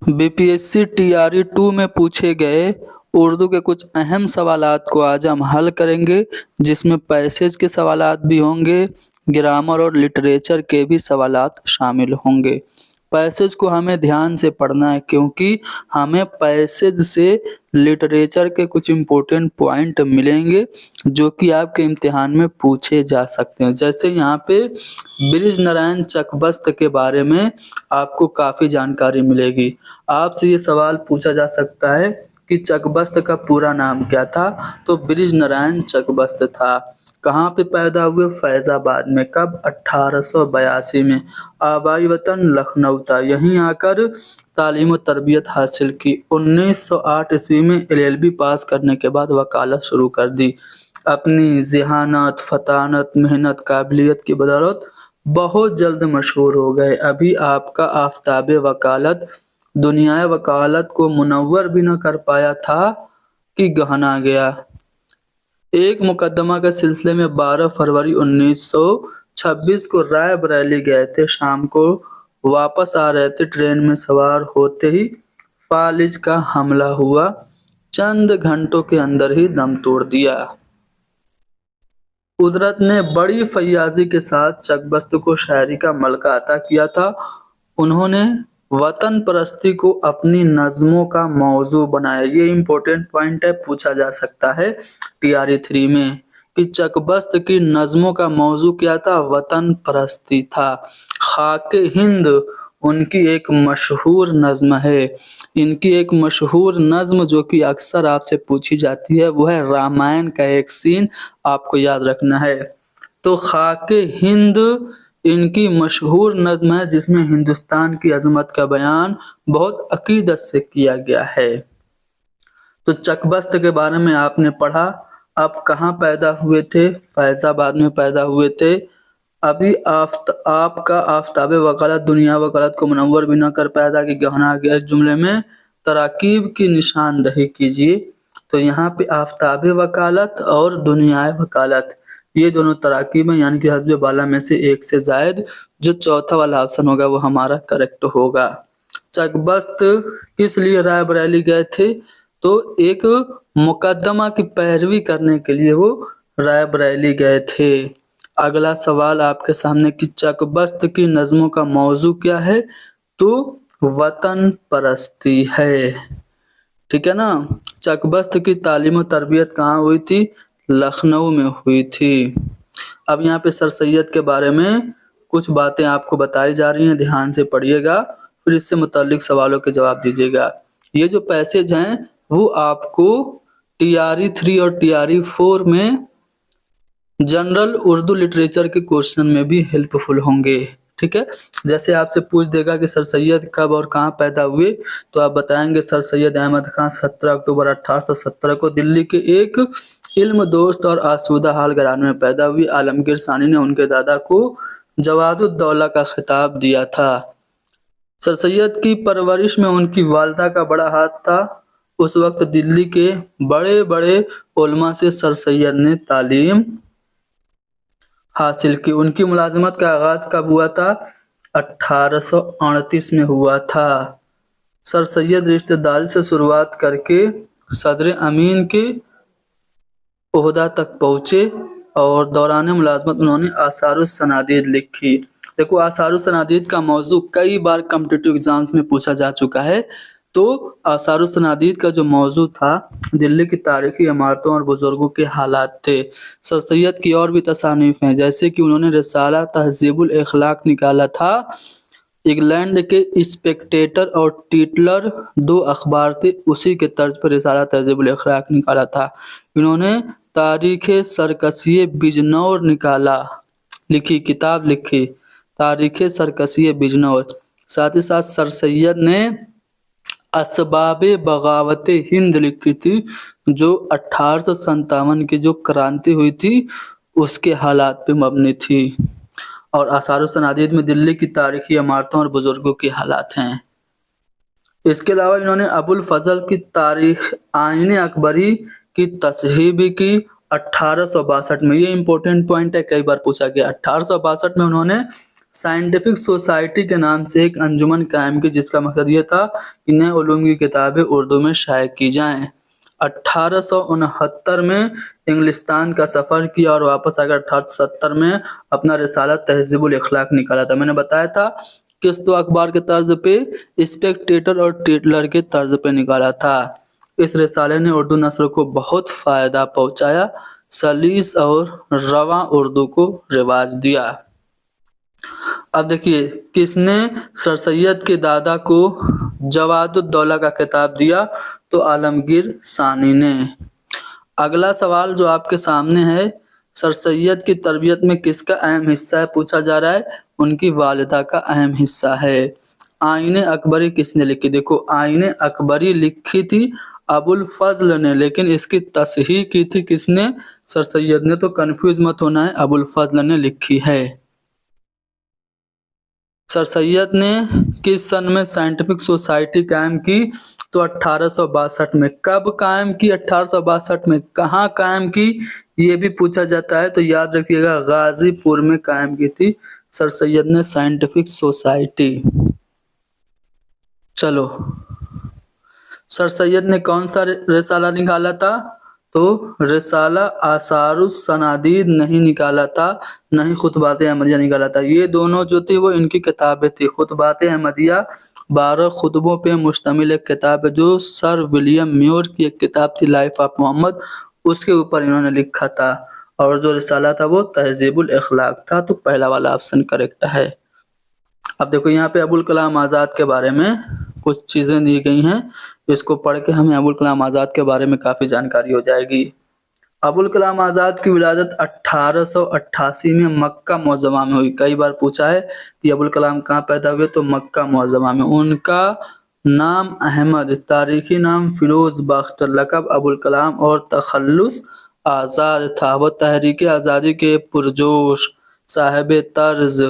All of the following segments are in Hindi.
बीपीएससी टीआरई 2 में पूछे गए उर्दू के कुछ अहम सवालात को आज हम हल करेंगे, जिसमें पैसेज के सवालात भी होंगे, ग्रामर और लिटरेचर के भी सवालात शामिल होंगे। पैसेज को हमें ध्यान से पढ़ना है क्योंकि हमें पैसेज से लिटरेचर के कुछ इम्पोर्टेंट पॉइंट मिलेंगे जो कि आपके इम्तिहान में पूछे जा सकते हैं। जैसे यहाँ पे ब्रिज नारायण चकबस्त के बारे में आपको काफ़ी जानकारी मिलेगी। आपसे ये सवाल पूछा जा सकता है कि चकबस्त का पूरा नाम क्या था, तो ब्रिज नारायण चकबस्त था। कहाँ पे पैदा हुए? फैजाबाद में। कब? 1882 में। आबाई वतन लखनऊ था। यहीं आकर तालीम और तरबियत हासिल की। 1908 ईस्वी में एलएलबी पास करने के बाद वकालत शुरू कर दी। अपनी ज़हानत, फतानत, मेहनत, काबिलियत की बदौलत बहुत जल्द मशहूर हो गए। अभी आपका आफताबे वकालत दुनियाए वकालत को मुनव्वर भी न कर पाया था कि गहना गया। एक मुकदमा के सिलसिले में 12 फरवरी 1926 को रायबरेली गए थे। शाम को वापस आ रहे थे, ट्रेन में सवार होते ही फालिज का हमला हुआ। चंद घंटों के अंदर ही दम तोड़ दिया। कुदरत ने बड़ी फैयाजी के साथ चकबस्त को शायरी का मलका अता किया था। उन्होंने वतन परस्ती को अपनी नज़मों का मौजू बनाया। ये इम्पोर्टेंट पॉइंट है, पूछा जा सकता है टीआरई 3 में कि चकबस्त की नज़मों का मौजू क्या था? वतन परस्ती था। खाके हिंद उनकी एक मशहूर नज़्म है। इनकी एक मशहूर नज़्म जो कि अक्सर आपसे पूछी जाती है वो है रामायण का एक सीन, आपको याद रखना है। तो खाके हिंद इनकी मशहूर नज़्म है जिसमें हिंदुस्तान की अजमत का बयान बहुत अकीदत से किया गया है। तो चकबस्त के बारे में आपने पढ़ा। अब कहाँ पैदा हुए थे? फैजाबाद में पैदा हुए थे। अभी आपका आफताबे वकालत दुनिया वकालत को मुनव्वर भी न कर पाया था कि गहना गया। इस जुमले में तराकीब की निशानदही कीजिए। तो यहाँ पे आफताबे वकालत और दुनियाए वकालत ये दोनों तराकीब हैं, यानी कि हस्ब बाला में से एक से जायद। जो चौथा वाला ऑप्शन होगा वो हमारा करेक्ट होगा। चकबस्त किस लिए रायबरेली गए थे? तो एक मुकदमा की पैरवी करने के लिए वो रायबरेली गए थे। अगला सवाल आपके सामने कि चकबस्त की नज़मों का मौजू क्या है? तो वतन परस्ती है। ठीक है ना। चकबस्त की तालीम और तरबियत कहाँ हुई थी? लखनऊ में हुई थी। अब यहाँ पे सर सैयद के बारे में कुछ बातें आपको बताई जा रही हैं, ध्यान से पढ़िएगा, फिर इससे मुताल्लिक सवालों के जवाब दीजिएगा। ये जो पैसेज हैं वो आपको टीआरई 3 और टीआरई 4 में जनरल उर्दू लिटरेचर के क्वेश्चन में भी हेल्पफुल होंगे। ठीक है। जैसे आपसे पूछ देगा कि सर सैयद कब और कहाँ पैदा हुए, तो आप बताएंगे सर सैयद अहमद खान 17 अक्टूबर 1817 को दिल्ली के एक इल्म दोस्त और आसूदा हाल घराने में पैदा हुई। आलमगीर सानी ने उनके दादा को जवादुद्दौला का खिताब दिया था। सर सैयद की परवरिश में उनकी वालदा का बड़ा हाथ था। उस वक्त दिल्ली के बड़े बड़े उलमा से सर सैयद ने तालीम हासिल की। उनकी मुलाजमत का आगाज कब हुआ था? 1838 में हुआ था। सर सैयद रिश्तेदारी से शुरुआत करके सदर अमीन के ओहदा तक पहुँचे और दौरान मुलाजमत उन्होंने आसारुस सनादीद लिखी। देखो, आसारुस सनादीद का मौजू कई बार कॉम्पिटिटिव एग्जाम्स में पूछा जा चुका है। तो आसारुस सनादीद का जो मौजू था दिल्ली की तारीखी इमारतों और बुजुर्गों के हालात थे। सर सैयद की और भी तसानीफ हैं, जैसे कि उन्होंने रिसाला तहज़ीबुल इखलाक निकाला था। इंग्लैंड के स्पेक्टेटर और टीटलर 2 अखबार थे, उसी के तर्ज पर रिसाला तहज़ीबुल इखलाक निकाला था। इन्होंने तारीख सरकसी बिजनौर लिखी किताब लिखी, तारीख सरकसी बिजनौर। साथ ही साथ सर सैयद ने असबाबे बगावत हिंद लिखी थी, जो 1857 की जो क्रांति हुई थी उसके हालात पे मबनी थी। और आसारुस सनादीद में दिल्ली की तारीखी इमारतों और बुजुर्गों के हालात हैं। इसके अलावा इन्होंने अबुल फजल की तारीख आईन अकबरी की तस्हीह भी की 1862 में। ये इंपॉर्टेंट पॉइंट है, कई बार पूछा गया। 1862 में उन्होंने साइंटिफिक सोसाइटी के नाम से एक अंजुमन कायम की, जिसका मकसद ये था कि नए उलूम की किताबें उर्दू में शाये की जाएं। 1869 में इंग्लिस्तान का सफर किया और वापस आकर 1870 में अपना रिसाला तहज़ीबुल अखलाक निकाला था। मैंने बताया था किस दो अखबार के तर्ज पे, स्पेक्टेटर और टेटलर के तर्ज पे निकाला था। इस रिसाले ने उर्दू नस्ल को बहुत फायदा पहुंचाया, सलीस और रवा उर्दू को रिवाज दिया। अब देखिए किसने सर सैयद के दादा को जवादुद्दौला का खिताब दिया, तो आलमगीर सानी ने। अगला सवाल जो आपके सामने है, सर सैयद की तरबियत में किसका अहम हिस्सा है पूछा जा रहा है, उनकी वालिदा का अहम हिस्सा है। आईने अकबरी किसने लिखी, देखो आईने अकबरी लिखी थी अबुल फजल ने, लेकिन इसकी तस्हीह की थी किसने, सर सैयद ने, तो कंफ्यूज मत होना है, अबुल फजल ने लिखी है। सर सैयद ने किस सन में साइंटिफिक सोसाइटी कायम की, तो 1862 में। कब कायम की, 1862 में। कहाँ कायम की, ये भी पूछा जाता है, तो याद रखिएगा गाजीपुर में कायम की थी सर सैयद ने साइंटिफिक सोसाइटी। चलो, सर सैयद ने कौन सा रिसाला निकाला था, तो रिसाला आसारुस सनादीद नहीं निकाला था, नहीं खुतबात अहमदिया निकाला था। ये दोनों जो थी वो इनकी किताबें थी। खुतबात अहमदिया 12 खुतबों पे मुश्तमिल एक किताब है, जो सर विलियम म्योर की एक किताब थी लाइफ ऑफ मोहम्मद, उसके ऊपर इन्होंने लिखा था। और जो रिसाला था वो तहजीबुल अखलाक था, तो पहला वाला ऑप्शन करेक्ट है। अब देखो यहाँ पे अबुल कलाम आज़ाद के बारे में कुछ चीज़ें दी गई हैं, इसको पढ़ के हमें अबुल कलाम आज़ाद के बारे में काफ़ी जानकारी हो जाएगी। अबुल कलाम आज़ाद की विलादत 1888 में मक्का मुअज़्ज़मा में हुई। कई बार पूछा है कि अबुल कलाम कहाँ पैदा हुए, तो मक्का मुअज़्ज़मा में। उनका नाम अहमद, तारीखी नाम फिरोज़ बख्त, लक़ब अबुल कलाम और तखल्लुस आज़ाद था। वह तहरीक आज़ादी के पुरजोश, साहिब तर्ज,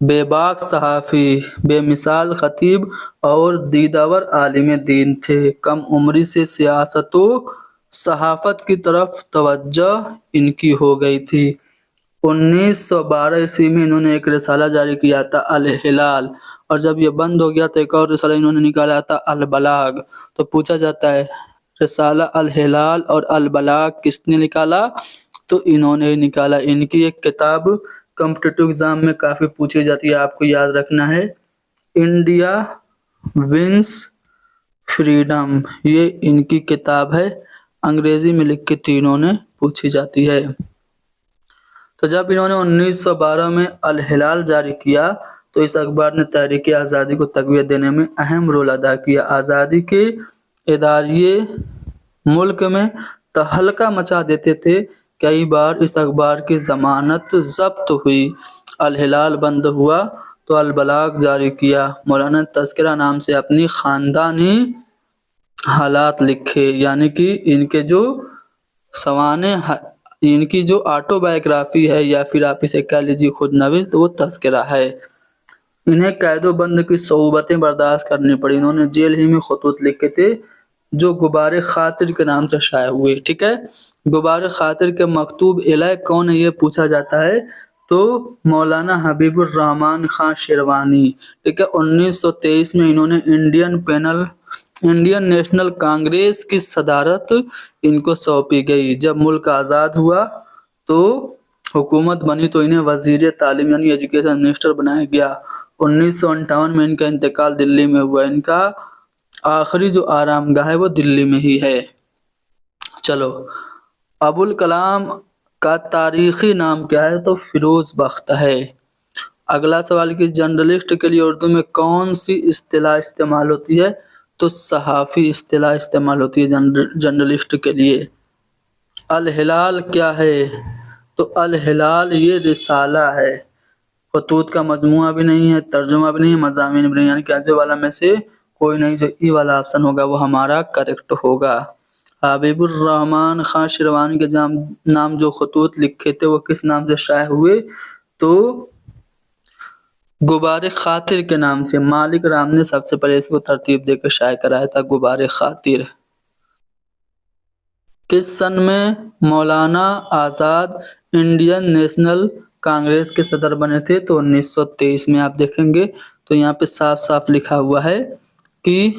बेबाक सहाफ़ी, बेमिसाल खतीब और दीदावर आलिम दीन थे। कम उम्री से सियासत व सहाफ़त की तरफ तवज्जो इनकी हो गई थी। 1912 ईस्वी में इन्होंने एक रिसाला जारी किया था अल हिलाल, और जब ये बंद हो गया तो एक और रिसाला इन्होंने निकाला था अल बलाग। तो पूछा जाता है रिसाला अल हिलाल और अल बलाग किसने निकाला, तो इन्होंने निकाला। इनकी एक किताब कॉम्पिटिटिव एग्जाम में काफ़ी पूछी जाती है, आपको याद रखना है, इंडिया विंस फ्रीडम, ये इनकी किताब है, अंग्रेजी में लिख के तीनों ने पूछी जाती है। तो जब इन्होंने 1912 में अल हिलाल जारी किया, तो इस अखबार ने तहरीक आज़ादी को तक़वियत देने में अहम रोल अदा किया। आज़ादी के इदारिये मुल्क में तहलका मचा देते थे। कई बार इस अखबार की ज़मानत ज़ब्त हुई। अल हिलाल बंद हुआ तो अल बलाग जारी किया। मौलाना तज़किरा नाम से अपनी ख़ानदानी हालात लिखे, यानी कि इनके जो इनकी जो ऑटोबायोग्राफी है, या फिर आप इसे कह लीजिए खुद नवीस, तो वो तज़किरा है। इन्हें कैदो बंद की सऊबतें बर्दाश्त करनी पड़ी। इन्होंने जेल ही में खतूत लिखे थे, जो गुबारे खातिर के नाम से शाया हुए। ठीक है, गुबारे खातिर के मकतूब इलाय कौन है, ये पूछा जाता है, तो मौलाना हबीबुर रहमान खान शेरवानी। ठीक है, 1923 में इन्होंने इंडियन नेशनल कांग्रेस की सदारत इनको सौंपी गई। जब मुल्क आज़ाद हुआ तो हुकूमत बनी, तो इन्हें वजीर तालीम यानी एजुकेशन मिनिस्टर बनाया गया। 1958 में इनका इंतकाल दिल्ली में हुआ। इनका आखिरी जो आरामगाह है वो दिल्ली में ही है। चलो, अबुल कलाम का तारीखी नाम क्या है, तो फिरोज बख्त है। अगला सवाल कि जर्नलिस्ट के लिए उर्दू में कौन सी इस्तिलाह इस्तेमाल होती है, तो सहाफ़ी इस्तिलाह इस्तेमाल होती है जर्नलिस्ट के लिए। अल हिलाल क्या है, तो अल हिलाल ये रिसाला है, खतूत का मजमुआ भी नहीं है, तर्जुमा भी नहीं है, मज़ामीन भी नहीं, यानी कि आगे वाला में से कोई नहीं। जो ई वाला ऑप्शन होगा वो हमारा करेक्ट होगा। हबीबुर रहमान खान शेरवानी के नाम जो खतूत लिखे थे वो किस नाम से शाये हुए, तो गुबारे खातिर के नाम से। मालिक राम ने सबसे पहले इसको तरतीब देकर शाये कराया था, गुबारे खातिर। किस सन में मौलाना आज़ाद इंडियन नेशनल कांग्रेस के सदर बने थे? तो 1923 में। आप देखेंगे तो यहाँ पे साफ साफ लिखा हुआ है कि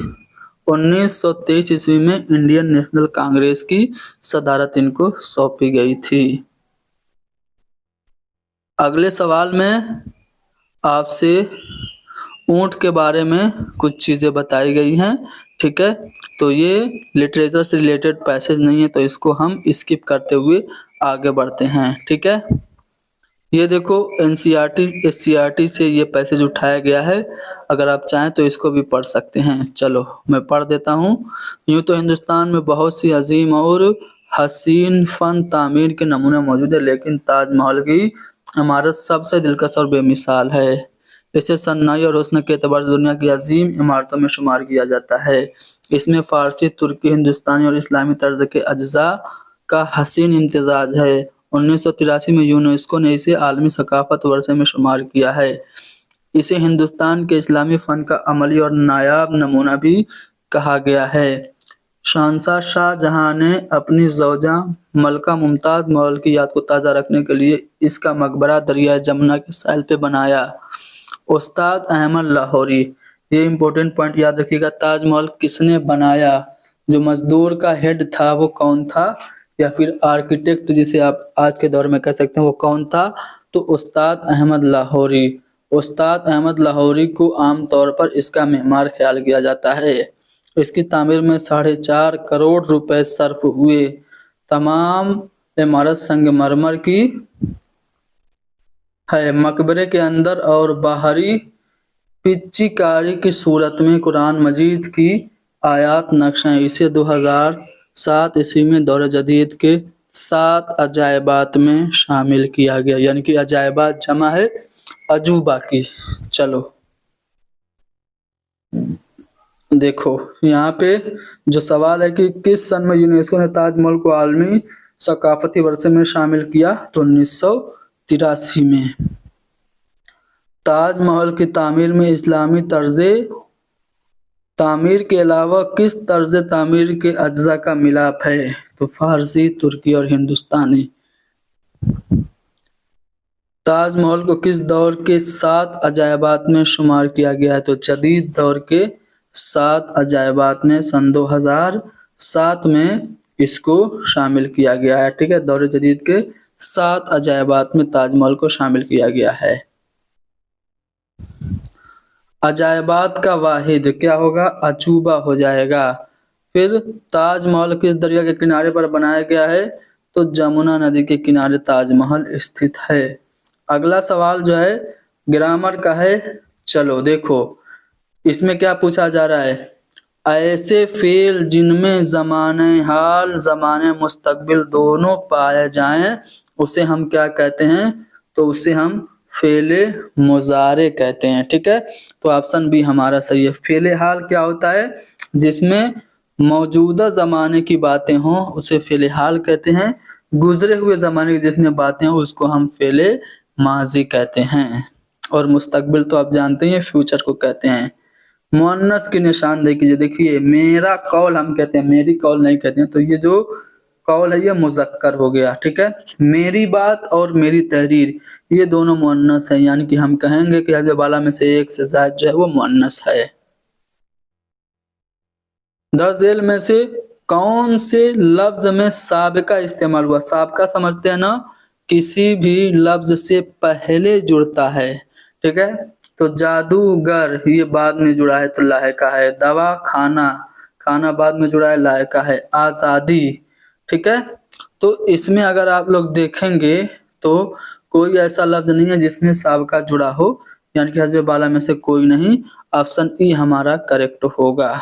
1923 ईस्वी में इंडियन नेशनल कांग्रेस की सदारत इनको सौंपी गई थी। अगले सवाल में आपसे ऊंट के बारे में कुछ चीजें बताई गई हैं, ठीक है। तो ये लिटरेचर से रिलेटेड पैसेज नहीं है, तो इसको हम स्किप करते हुए आगे बढ़ते हैं, ठीक है। ये देखो एनसीईआरटी से ये पैसेज उठाया गया है, अगर आप चाहें तो इसको भी पढ़ सकते हैं। चलो मैं पढ़ देता हूँ। यूं तो हिंदुस्तान में बहुत सी अजीम और हसीन फन तामीर के नमूने मौजूद है, लेकिन ताजमहल की इमारत सबसे दिलकश और बेमिसाल है। इसे सन्नाई और हुस्न के एतबार से दुनिया की अजीम इमारतों में शुमार किया जाता है। इसमें फारसी, तुर्की, हिंदुस्तानी और इस्लामी तर्ज के अज्जा का हसीन इम्तिजाज है। 1983 में यूनेस्को ने इसे आलमी सकाफत वर्षे में शुमार किया है। इसे हिंदुस्तान के इस्लामी फन का अमली और नायाब नमूना भी कहा गया है। शहंशाह शाहजहां ने अपनी ज़ौजा मलका मुमताज महल की याद को ताज़ा रखने के लिए इसका मकबरा दरिया जमुना के साहिल पे बनाया। उस्ताद अहमद लाहौरी, ये इम्पोर्टेंट पॉइंट याद रखिएगा, ताजमहल किसने बनाया? जो मजदूर का हेड था वो कौन था, या फिर आर्किटेक्ट जिसे आप आज के दौर में कह सकते हैं वो कौन था? तो उस्ताद अहमद लाहौरी। उस्ताद अहमद लाहौरी को आमतौर पर इसका मेहमान ख्याल किया जाता है। इसकी तामीर में 4.5 करोड़ रुपए सर्फ हुए। तमाम इमारत संगमरमर की है। मकबरे के अंदर और बाहरी पिच्चीकारी की सूरत में कुरान मजीद की आयात नक्शा है। इसे 2007 ईस्वी में दौर जदीद के 7 अजायबात में शामिल किया गया, यानी कि अजायबात जमा है अजूबा की। चलो देखो यहाँ पे जो सवाल है कि किस सन में यूनेस्को ने ताजमहल को आलमी सकाफती वर्षे में शामिल किया? तो 1983 में। ताजमहल की तामीर में इस्लामी तर्ज़े तामीर के अलावा किस तर्ज़ तामीर के अज्जा का मिलाप है? तो फारसी, तुर्की और हिंदुस्तानी। ताजमहल को किस दौर के 7 अजायबात में शुमार किया गया है? तो जदीद दौर के 7 अजायबात में सन 2007 में इसको शामिल किया गया है, ठीक है। दौर जदीद के 7 अजायबात में ताजमहल को शामिल किया गया है। अजायबात का वाहिद क्या होगा? अजूबा हो जाएगा। फिर ताजमहल किस दरिया के किनारे पर बनाया गया है? तो जमुना नदी के किनारे ताजमहल स्थित है। अगला सवाल जो है ग्रामर का है। चलो देखो इसमें क्या पूछा जा रहा है? ऐसे फेल जिनमें ज़माने हाल ज़माने मुस्तकबिल दोनों पाए जाएं उसे हम क्या कहते हैं? तो उसे हम फेले मुजारे कहते हैं, ठीक है। तो ऑप्शन बी हमारा सही है। फेले हाल क्या होता है? जिसमें मौजूदा ज़माने की बातें हों उसे फेले हाल कहते हैं। गुजरे हुए ज़माने की जिसमें बातें हों उसको हम फेले माजी कहते हैं। और मुस्तकबिल तो आप जानते हैं फ्यूचर को कहते हैं। मुअन्नस की निशानदेही कीजिए। देखिए मेरा कौल हम कहते हैं, मेरी कौल नहीं कहते हैं। तो ये जो कौल है ये मुज़क्कर हो गया, ठीक है। मेरी बात और मेरी तहरीर ये दोनों मुअन्नस है, यानी कि हम कहेंगे कि हज़फ वाला में से एक से ज़ायद जो है वो मुअन्नस है। दर्ज झेल में से कौन से लफ्ज में साबिका इस्तेमाल हुआ? साबिका समझते हैं ना, किसी भी लफ्ज से पहले जुड़ता है, ठीक है। तो जादूगर ये बाद में जुड़ा है तो लाहिका है। दवा खाना, खाना बाद में जुड़ा है लाहिका है। आज़ादी, ठीक है। तो इसमें अगर आप लोग देखेंगे तो कोई ऐसा लफ्ज नहीं है जिसमें साबिका जुड़ा हो, यानी कि हज़फ वाला में से कोई नहीं। ऑप्शन ई हमारा करेक्ट होगा।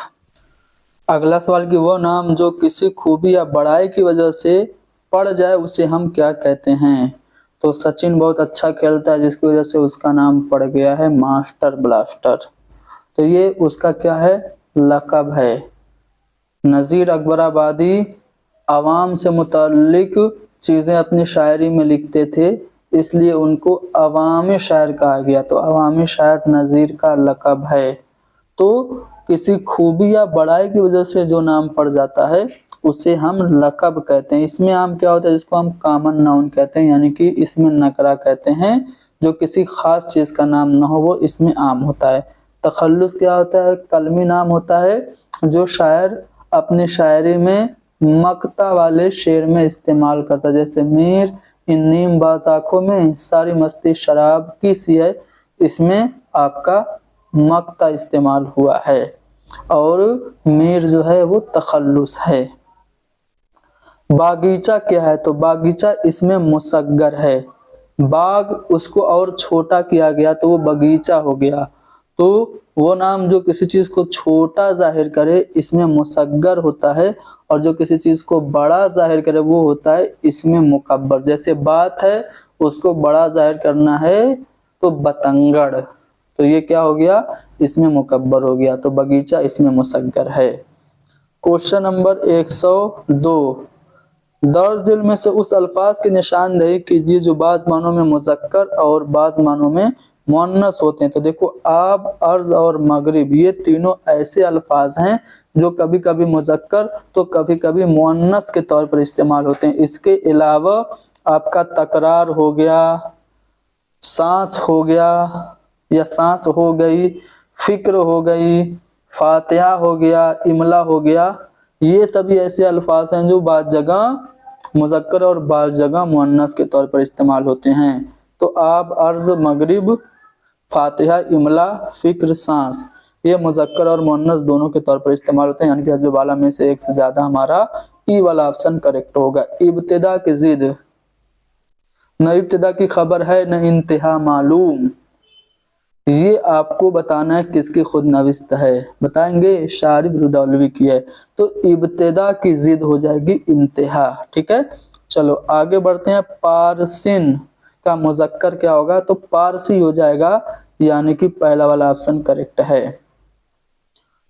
अगला सवाल कि वो नाम जो किसी खूबी या बड़ाई की वजह से पड़ जाए उसे हम क्या कहते हैं? तो सचिन बहुत अच्छा खेलता है जिसकी वजह से उसका नाम पड़ गया है मास्टर ब्लास्टर। तो ये उसका क्या है? लक़ब है। नज़ीर अकबराबादी आवाम से मुताल्लिक चीज़ें अपनी शायरी में लिखते थे, इसलिए उनको अवामी शायर कहा गया। तो अवामी शायर नज़ीर का लक़ब है। तो किसी खूबी या बड़ाई की वजह से जो नाम पड़ जाता है उसे हम लक़ब कहते हैं। इसमें आम क्या होता है, जिसको हम कॉमन नाउन कहते हैं, यानी कि इसमें नकरा कहते हैं, जो किसी खास चीज का नाम ना हो वो इसमें आम होता है। तखल्लुस क्या होता है, कलमी नाम होता है जो शायर अपनी शायरी में मक्ता वाले शेर में इस्तेमाल करता है, जैसे मीर इन नीम बाज आंखों में सारी मस्ती शराब की सी है, इसमें आपका मक्ता इस्तेमाल हुआ है। और मीर जो है वो तखल्लुस है। बागीचा क्या है, तो बागीचा इसमें मुसग्गर है। बाग उसको और छोटा किया गया तो वो बगीचा हो गया। तो वो नाम जो किसी चीज को छोटा जाहिर करे इसमें मुसग्गर होता है, और जो किसी चीज को बड़ा जाहिर करे वो होता है इसमें मुकब्बर। जैसे बात है उसको बड़ा जाहिर करना है तो बतंगड़, तो ये क्या हो गया, इसमें मुकब्बर हो गया। तो बगीचा इसमें मुसग्गर है। क्वेश्चन नंबर 102, दर्ज दिल में से उस अल्फाज की निशानदेही कीजिए जो बाज मानों में मुज़क्कर और बाज मानों में मुअन्नस होते हैं। तो देखो आब, अर्ज और मगरिब ये तीनों ऐसे अल्फाज हैं जो कभी कभी मुज़क्कर तो कभी कभी मुअन्नस के तौर पर इस्तेमाल होते हैं। इसके अलावा आपका तकरार हो गया, सांस हो गया या सांस हो गई, फिक्र हो गई, फातिहा हो गया, इमला हो गया, ये सभी ऐसे अल्फाज हैं जो बाज़ जगह मुज़क्कर और बाज़ जगह मुअन्नस के तौर पर इस्तेमाल होते हैं। तो आब, अर्ज, मगरिब, फातिहा, इमला, फिक्र, सांस ये मुज़क्कर और मुअन्नस दोनों के तौर पर इस्तेमाल होते हैं, यानी कि हस्ब बाला में से एक से ज्यादा हमारा ई वाला ऑप्शन करेक्ट होगा। इब्तिदा की जिद, न इब्तिदा की खबर है न इंतहा मालूम, ये आपको बताना है किसकी खुद नविस्त है, बताएंगे शारिब रुदौलवी की है। तो इब्तिदा की जिद हो जाएगी इंतहा। ठीक है, चलो आगे बढ़ते हैं। पारसिन का मुज़क्कर क्या होगा, तो पारसी हो जाएगा, यानी कि पहला वाला ऑप्शन करेक्ट है।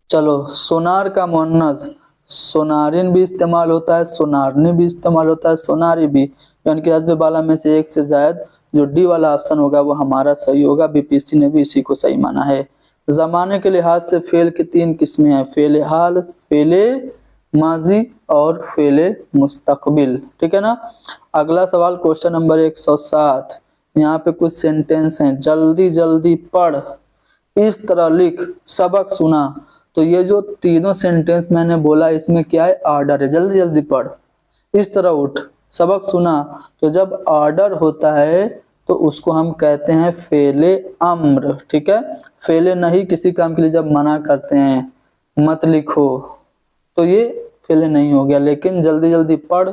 चलो सोनार का मुअन्नस, सोनारिन भी इस्तेमाल होता है, सोनारनी भी इस्तेमाल होता है, सोनारी भी, यानी कि हस्ब बाला में से एक से जायद, जो डी वाला ऑप्शन होगा वो हमारा सही होगा। बीपीएससी ने भी इसी को सही माना है। जमाने के लिहाज से फेल की तीन किस्में हैं, फेले हाल, फेले माजी और फेले मुस्तकबिल। ठीक है ना। अगला सवाल क्वेश्चन नंबर 107, यहाँ पे कुछ सेंटेंस हैं, जल्दी जल्दी पढ़, इस तरह लिख, सबक सुना। तो ये जो तीनों सेंटेंस मैंने बोला इसमें क्या है, ऑर्डर है। जल्दी जल्दी पढ़, इस तरह उठ, सबक सुना। तो जब ऑर्डर होता है तो उसको हम कहते हैं फेले अम्र। ठीक है, फेले नहीं किसी काम के लिए जब मना करते हैं, मत लिखो, तो ये फेले नहीं हो गया। लेकिन जल्दी जल्दी पढ़,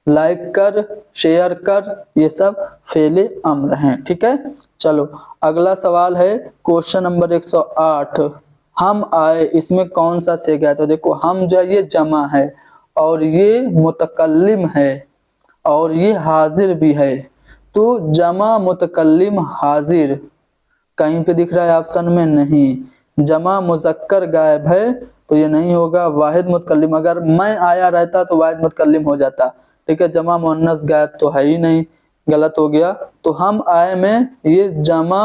लाइक कर, शेयर कर, ये सब फेले अम्र हैं। ठीक है, चलो अगला सवाल है क्वेश्चन नंबर 108, हम आए, इसमें कौन सा सेगा है। तो देखो हम जो ये जमा है और ये मुतकल्लिम है और ये हाजिर भी है। तो जमा मुतकल्लिम हाजिर कहीं पे दिख रहा है ऑप्शन में, नहीं। जमा मुज़क्कर गायब है तो ये नहीं होगा। वाहिद मुतकल्लिम, अगर मैं आया रहता तो वाहिद मुतकल्लिम हो जाता। ठीक है, जमा मुअन्नस गायब तो है ही नहीं, गलत हो गया। तो हम आए में ये जमा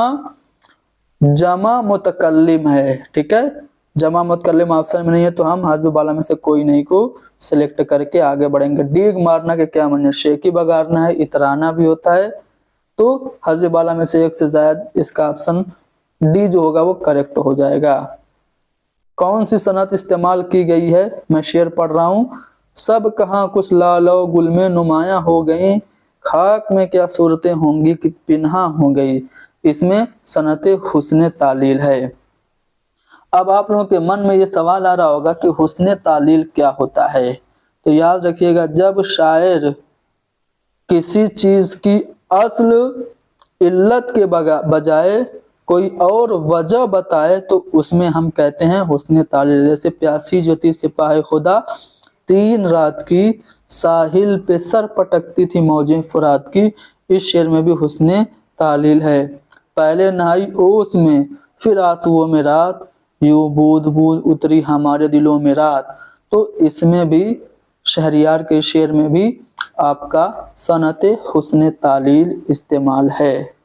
मुतकल्लिम है। ठीक है, जमा मुतकल्लिम ऑप्शन में नहीं है तो हम हस्ब बाला में से कोई नहीं को सिलेक्ट करके आगे बढ़ेंगे। डीग मारना के क्या माने, शेकी बगारना है, इतराना भी होता है। तो हस्ब बाला में से एक से ज्यादा, इसका ऑप्शन डी जो होगा वो करेक्ट हो जाएगा। कौन सी सनत इस्तेमाल की गई है, मैं शेर पढ़ रहा हूँ। सब कहाँ कुछ लालो गुल में नुमाया हो गई, खाक में क्या सूरतें होंगी कि पिन्हा हो गई। इसमें सनत हुस्न तालील है। अब आप लोगों के मन में ये सवाल आ रहा होगा कि हुस्न तालील क्या होता है। तो याद रखिएगा, जब शायर किसी चीज की असल इल्लत के बजाय कोई और वजह बताए तो उसमें हम कहते हैं हुस्न तालील। जैसे प्यासी जो थी सिपाही खुदा, 3 रात की साहिल पे सर पटकती थी मौजें फुरात की, इस शेर में भी हुस्न तालील है। पहले नहाई ओस में फिर आंसुओं में रात, यूं बूंद बूंद उतरी हमारे दिलों में रात। तो इसमें भी शहरियार के शेर में भी आपका सनत हुस्न तालील इस्तेमाल है।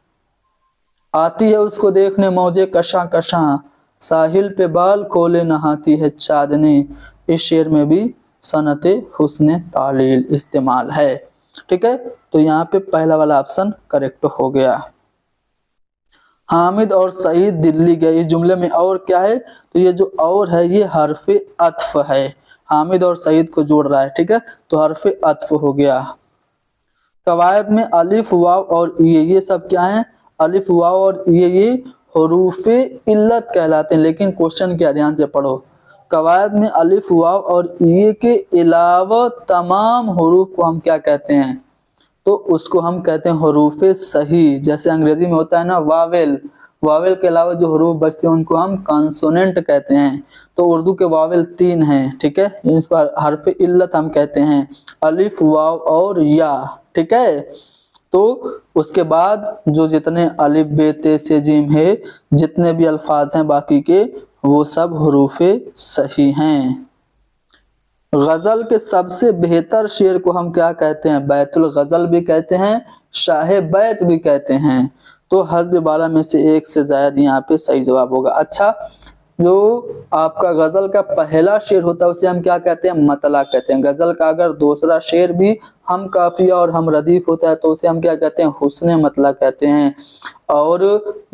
आती है उसको देखने मौजे कशा कशा, साहिल पे बाल खोले नहाती है चांदनी, इस शेर में भी सनत हुस्न तालील इस्तेमाल है। ठीक है, तो यहाँ पे पहला वाला ऑप्शन करेक्ट हो गया। हामिद और सईद दिल्ली गए, इस जुमले में और क्या है, तो ये जो और है ये हर्फ अत्फ है, हामिद और सईद को जोड़ रहा है। ठीक है, तो हर्फ अत्फ हो गया। कवायद में अलिफ वाव और ये सब क्या है, अलिफ वाव और ये हरूफे इल्लत कहलाते हैं। लेकिन क्वेश्चन क्या, ध्यान से पढ़ो, कवायद में अलिफ वाव और ये के अलावा तमाम हरूफ को हम क्या कहते हैं, तो उसको हम कहते हैं हरूफे सही। जैसे अंग्रेजी में होता है ना वावेल, वावेल के अलावा जो हरूफ बचते हैं उनको हम कॉन्सोनेंट कहते हैं। तो उर्दू के वावेल 3 हैं। ठीक है, इसको हर्फ इल्लत हम कहते हैं, अलिफ वाव और या। ठीक है, तो उसके बाद जो जितने अलिफ बे ते से जीम है, जितने भी अल्फाज हैं बाकी के, वो सब हरूफे सही हैं। गजल के सबसे बेहतर शेर को हम क्या कहते हैं, बैतुल गजल भी कहते हैं, शाहे बैत भी कहते हैं। तो हस्ब बाला में से एक से ज्यादा यहाँ पे सही जवाब होगा। अच्छा, जो आपका गजल का पहला शेर होता है उसे हम क्या कहते हैं, मतला कहते हैं। गजल का अगर दूसरा शेर भी हम काफिया और हम रदीफ होता है तो उसे हम क्या कहते हैं, हुस्न मतला कहते हैं। और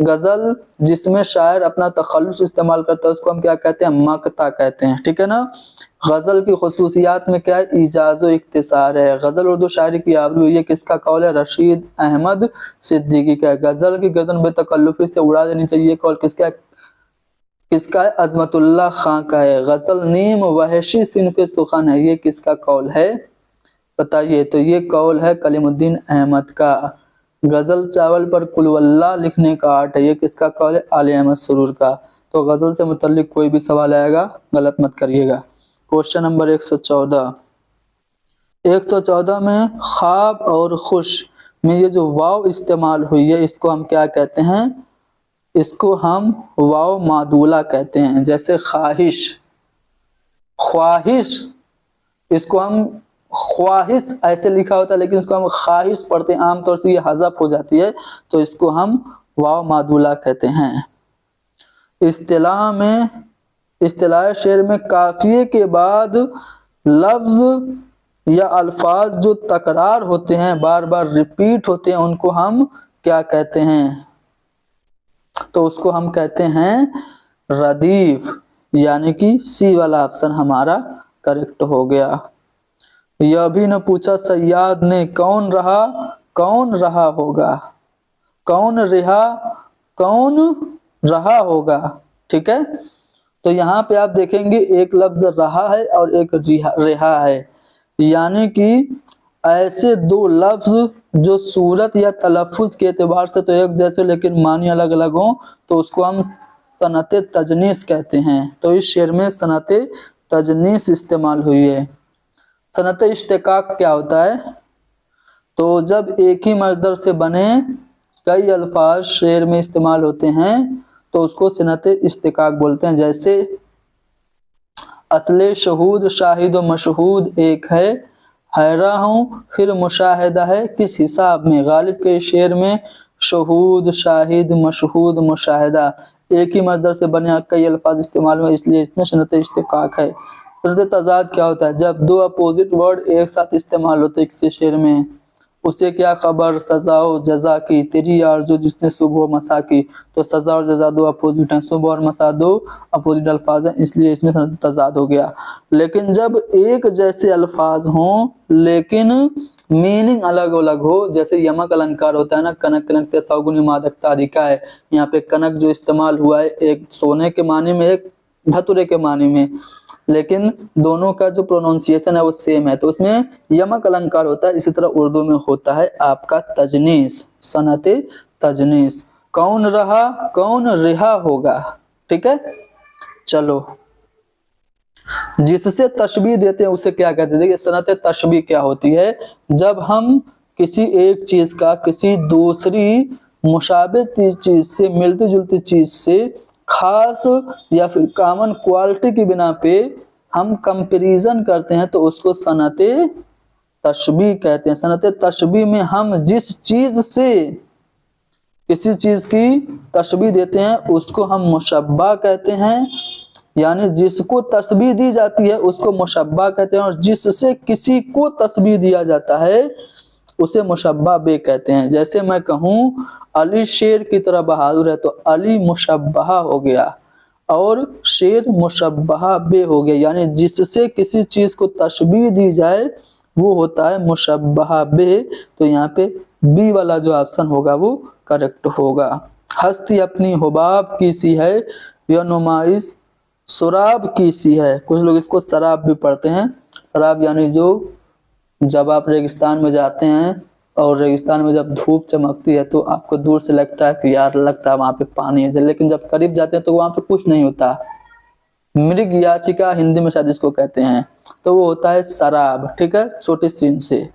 गजल जिसमें शायर अपना तखल्लुस इस्तेमाल करता है उसको हम क्या कहते हैं, मकता कहते हैं। ठीक है ना। गजल की खुसूसियात में क्या है, इजाज़ो इख्तिसार है। गजल उर्दू शायरी की आबरू, ये किसका कौल है, रशीद अहमद सिद्दीकी का। गजल की गर्दन बेतकल्लुफी से उड़ा देनी चाहिए, कौल किसका, किसका है, अजमतुल्लाह खां का है। गजल नीम वहशी सिनफ़े सुखन है, ये किसका कौल है, बताइए। तो ये कौल है कलीमुद्दीन अहमद का। गजल चावल पर कुलवल्ला लिखने का आर्ट है, ये किसका कौल है, आले अहमद सुरूर का। तो गजल से मुतल्लिक कोई भी सवाल आएगा गलत मत करिएगा। क्वेश्चन नंबर 114, 114 में ख्वाब और खुश में ये जो वाव इस्तेमाल हुई है इसको हम क्या कहते हैं, इसको हम वाव मादूला कहते हैं। जैसे ख्वाहिश, ख्वाहिश, इसको हम ख्वाहिश ऐसे लिखा होता है लेकिन इसको हम ख्वाहिश पढ़ते हैं, आमतौर से ये हज़फ हो जाती है, तो इसको हम वाव मादूला कहते हैं। इस्तिलाह में, इस्तिलाह शेर में काफिये के बाद लफ्ज या अल्फाज जो तकरार होते हैं, बार बार रिपीट होते हैं, उनको हम क्या कहते हैं, तो उसको हम कहते हैं रदीफ, यानी कि सी वाला ऑप्शन हमारा करेक्ट हो गया। यह भी न पूछा सयाद ने कौन रहा, कौन रहा होगा, कौन रहा, कौन रहा होगा। ठीक है, तो यहाँ पे आप देखेंगे एक लफ्ज रहा है और एक रिहा है, यानी कि ऐसे दो लफ्ज जो सूरत या तलफ़ुज़ के एतबार से तो एक जैसे लेकिन मानी अलग अलग हो, तो उसको हम सनत तजनीस कहते हैं। तो इस शेर में सनत तजनीस इस्तेमाल हुई है। सनत इश्तिकाक क्या होता है, तो जब एक ही मज़दर से बने कई अल्फाज शेर में इस्तेमाल होते हैं तो उसको सनत इश्तिकाक बोलते हैं। जैसे असले शहूद शाहिद व मशहूद एक है रहा हूँ फिर मुशाहिदा है किस हिसाब में। गालिब के शेर में शहूद शाहिद मशहूद मुशाहिदा एक ही मज़दर से बने कई अल्फाज इस्तेमाल हुए, इसलिए इसमें सनत इश्तिकाक है। सनत तज़ाद क्या होता है, जब दो अपोजिट वर्ड एक साथ इस्तेमाल होते हैं किसी शेर में, उसे क्या खबर सज़ा जज़ा की, तेरी आरज़ू जिसने सुबह मसा की। तो सज़ा और जज़ा दो अपोजिट हैं, सुबह और मसा दो अपोजिट अल्फाज हैं, इसलिए इसमें सनत तज़ाद हो गया। लेकिन जब एक जैसे अल्फाज हों लेकिन मीनिंग अलग अलग हो, जैसे यमक अलंकार होता है ना, कनक कनक ते सौगुनी मादक तारिका है, यहाँ पे कनक जो इस्तेमाल हुआ है एक सोने के मानी में एक धतुरे के मानी में, लेकिन दोनों का जो प्रोनाउंसिएशन है वो सेम है, तो उसमें यमक अलंकार होता है। इसी तरह उर्दू में होता है आपका तजनीस, सनत तजनीस। कौन रहा कौन रिहा होगा। ठीक है, चलो जिससे तशबीह देते हैं उसे क्या कहते हैं। देखिए सनत तशबीह क्या होती है, जब हम किसी एक चीज का किसी दूसरी मुशाबे चीज से, मिलती जुलती चीज से खास या फिर कॉमन क्वालिटी की बिना पे हम कंपैरिजन करते हैं तो उसको सनत तशबीह कहते हैं। सनत तशबीह में हम जिस चीज से किसी चीज की तशबीह देते हैं उसको हम मुशब्बा कहते हैं, यानी जिसको तस्बीह दी जाती है उसको मुशब्बा कहते हैं, और जिससे किसी को तस्बीह दिया जाता है उसे मुशब्बा बे कहते हैं। जैसे मैं कहूँ अली शेर की तरह बहादुर है, तो अली मुशब्बहा हो गया और शेर मुशब्बहा बे हो गया, यानी जिससे किसी चीज को तशबीह दी जाए वो होता है मुशब्बहा बे। तो यहाँ पे बी वाला जो ऑप्शन होगा वो करेक्ट होगा। हस्ती अपनी हुबाब की सी है, यह नुमाइश शराब की सी है। कुछ लोग इसको शराब भी पढ़ते हैं। शराब यानी जो जब आप रेगिस्तान में जाते हैं और रेगिस्तान में जब धूप चमकती है तो आपको दूर से लगता है कि यार लगता है वहां पे पानी है, लेकिन जब करीब जाते हैं तो वहां पे कुछ नहीं होता। मृग याचिका हिंदी में शायद इसको कहते हैं, तो वो होता है शराब, ठीक है, छोटे सीन से।